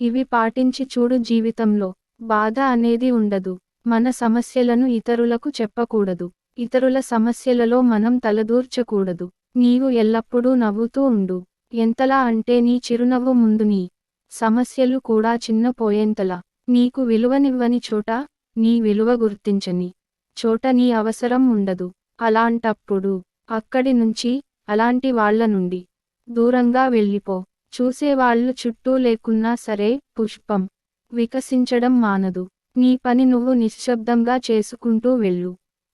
ఇవి పాటించి చూడు, జీవితంలో బాధ అనేది ఉండదు. మన సమస్యలను ఇతరులకు చెప్పకూడదు. ఇతరుల సమస్యలలో మనం తలదూర్చకూడదు. నీవు ఎల్లప్పుడూ నవ్వుతూ ఉండు. ఎంతలా అంటే నీ చిరునవ్వు ముందు నీ సమస్యలు కూడా చిన్న పోయేంతలా. నీకు విలువనివ్వని చోట, నీ విలువ గుర్తించని చోట నీ అవసరం ఉండదు. అలాంటప్పుడు అక్కడి నుంచి, అలాంటి వాళ్ళ నుండి దూరంగా వెళ్ళిపో. చూసేవాళ్ళు చుట్టూ లేకున్నా సరే పుష్పం వికసించడం మానదు. నీ పని నువ్వు నిశ్శబ్దంగా చేసుకుంటూ వెళ్ళు.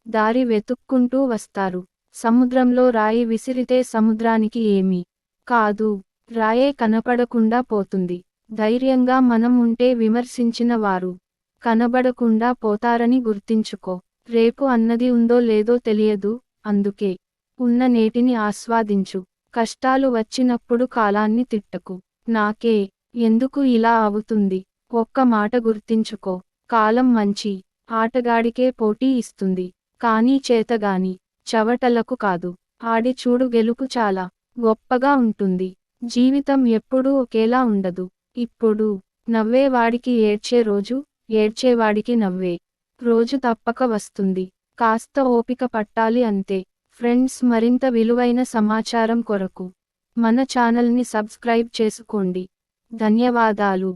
దారి వెతుక్కుంటూ వస్తారు. సముద్రంలో రాయి విసిరితే సముద్రానికి ఏమీ కాదు, రాయే కనపడకుండా పోతుంది. ధైర్యంగా మనం ఉంటే విమర్శించిన వారు కనబడకుండా పోతారని గుర్తించుకో. రేపు అన్నది ఉందో లేదో తెలియదు, అందుకే ఉన్న నేటిని ఆస్వాదించు. కష్టాలు వచ్చినప్పుడు కాలాన్ని తిట్టకు. నాకే ఎందుకు ఇలా అవుతుంది? ఒక్క మాట గుర్తించుకో, కాలం మంచి ఆటగాడికే పోటీ ఇస్తుంది, కానీ చేతగాని చవటలకు కాదు. ఆడి చూడు, గెలుపు చాలా గొప్పగా ఉంటుంది. జీవితం ఎప్పుడూ ఒకేలా ఉండదు. ఇప్పుడు నవ్వేవాడికి ఏడ్చే రోజు, ఏడ్చేవాడికి నవ్వే రోజు తప్పక వస్తుంది. కాస్త ఓపిక పట్టాలి అంతే. ఫ్రెండ్స్, మరింత విలువైన సమాచారం కొరకు మన ఛానల్ని సబ్స్క్రైబ్ చేసుకోండి. ధన్యవాదాలు.